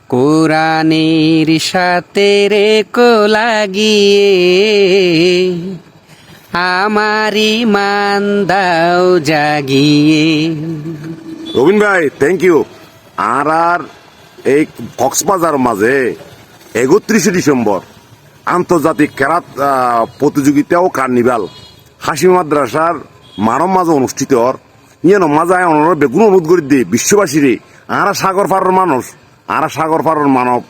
কোরআনের সাথে রেখো লাগিয়ে আমার ঈমান দাও জাগিয়ে। রবিন ভাই থ্যাংক ইউ। আর এই কক্সবাজার মাঝে 31 ডিসেম্বর আন্তর্জাতিক কেরাত প্রতিযোগিতা ও কার্নিভাল হাসি মাদ্রাসার মানব মাঝে অনুষ্ঠিত মাজায় অনুরোধ বেগুন অনুরোধ করে দিয়ে বিশ্ববাসীরে আরা সাগর পাড়ের মানুষ আরা সাগর পাড়ের মানব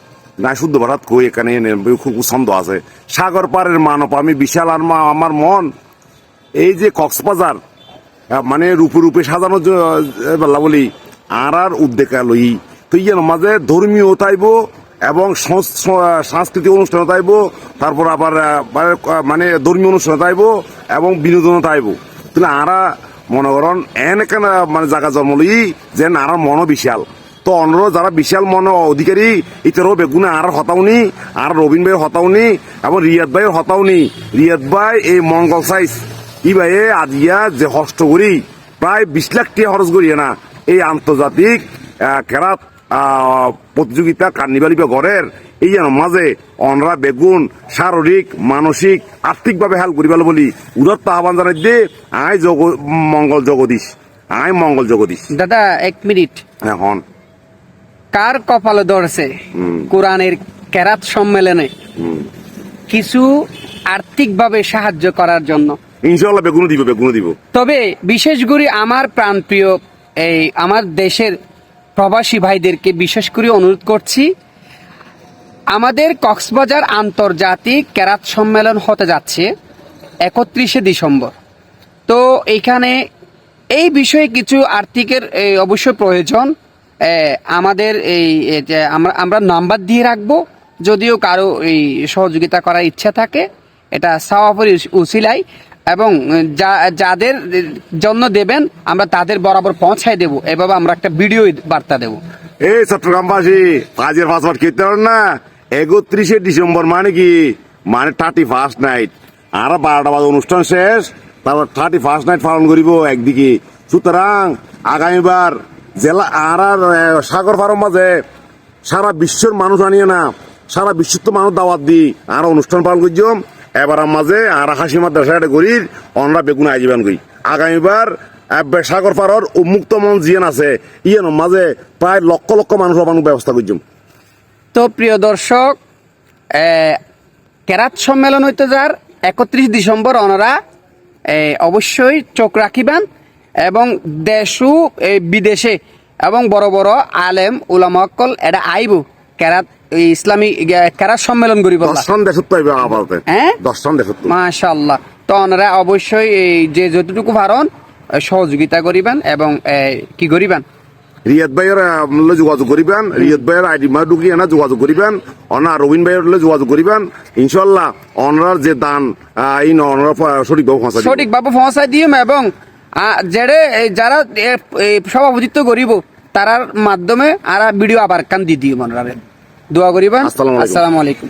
নাই শুদ্ধ ভাষাত কই এখানে খুব ছন্দ আছে সাগর পাড়ের মানব আমি বিশাল আর আমার মন এই যে কক্সবাজার মানে রূপে রূপে সাজানো বেলা বলি আর উদ্যোগ লই তো মাঝে ধর্মীয় তাইব এবং সাংস্কৃতিক অনুষ্ঠান তাইব তারপর আবার মানে ধর্মীয় অনুষ্ঠান তাইব এবং বিনোদন তাইব তাহলে আরা মনে করেন এখানে মানে জায়গা জন্ম লই যে আর মন বিশাল তো অন্য যারা বিশাল মন অধিকারী ইতারও বেগুনে আর হতাওনি আর রবিন ভাইয়ের হতাওনি এবং রিয়াদ ভাইয়ের হতাওনি রিয়াদ ভাই এই মঙ্গল সাইজ ই ভাই আজিয়া যে হস্ত করি প্রায় 20 লাখ টাকা খরচ করিয়ে না এই আন্তর্জাতিক কেরাত প্রতিযোগিতা কার্নিভালি বা ঘরের এই মাঝে অনরা বেগুন শারীরিক মানসিক আর্থিকভাবে হেল্প করিবার বলি উদারতা আহ্বান জানাই দিয়ে মঙ্গল জগদীশ দাদা 1 মিনিট এখন কার কপালে ধরছে কোরআনের কেরাত সম্মেলনে কিছু আর্থিকভাবে সাহায্য করার জন্য? ইনশাআল্লাহ বেগুন দিব। তবে বিশেষ করে আমার প্রাণপ্রিয় এই আমার দেশের প্রবাসী ভাইদেরকে বিশেষ করে অনুরোধ করছি, আমাদের কক্সবাজার আন্তর্জাতিক কেরাত সম্মেলন হতে যাচ্ছে 31 ডিসেম্বর। তো এইখানে এই বিষয়ে কিছু আর্থিকের অবশ্যই প্রয়োজন। আমাদের এই আমরা নাম্বার দিয়ে রাখবো, যদিও কারো এই সহযোগিতা করার ইচ্ছা থাকে এটা সাওয়াফের উসিলাই এবং যাদের জন্য দেবেন আমরা তাদের বরাবর পৌঁছায় দেব। এভাবে আমরা একটা ভিডিও বার্তা দেব। এই চট্টগ্রামবাসী কাজের পাসওয়ার্ড খেতে পারেন না 31 ডিসেম্বর মানে কি মানে 31st নাইট আর 12টা বাজে অনুষ্ঠান শেষ তারপর 31st নাইট পালন করিব একদিকে। সুতরাং আগামীবার জেলা আর সাগর পাড়ের মাঝে সারা বিশ্বের মানুষ আনিয়ে না সারা বিশ্ব মানুষ দাওয়াত দি আর অনুষ্ঠান পালন করছিলাম এবার মাঝে আর হাসি মাদ্রাসা করি অনরা বেগুন আইজিবান কই আগামীবার সাগর পাড়ের উন্মুক্ত মন জিয়ান আছে মাঝে প্রায় লক্ষ লক্ষ মানুষ ব্যবস্থা করছিলাম। তো প্রিয় দর্শক, কেরাত সম্মেলন হইতে যার 31 ডিসেম্বর ওনারা অবশ্যই চোখ রাখিবেন এবং দেশু বিদেশে এবং বড় বড় আলেম উলামাকল এটা আইব কেরাত ইসলামী কেরাত সম্মেলন করিব মাশাআল্লাহ। তো ওনারা অবশ্যই যে যতটুকু পারেন সহযোগিতা করিবেন এবং কি করিবেন রিয়াদ ভাইয়ের যোগাযোগ করিবেন, রিয়াদ ভাইয়ের আইডি মা ঢুকিয়ে না যোগাযোগ করিবেন, অনা রবিন ভাইয়ের যোগাযোগ করিবেন। ইনশাল্লাহ অনার যে দান সঠিকভাবে পৌঁছাই দিম এবং যারা সভাপতিত্ব করিব তারার মাধ্যমে আর ভিডিও আবার কান দি দিও মনে দোয়া করিবেন। আসসালামু আলাইকুম।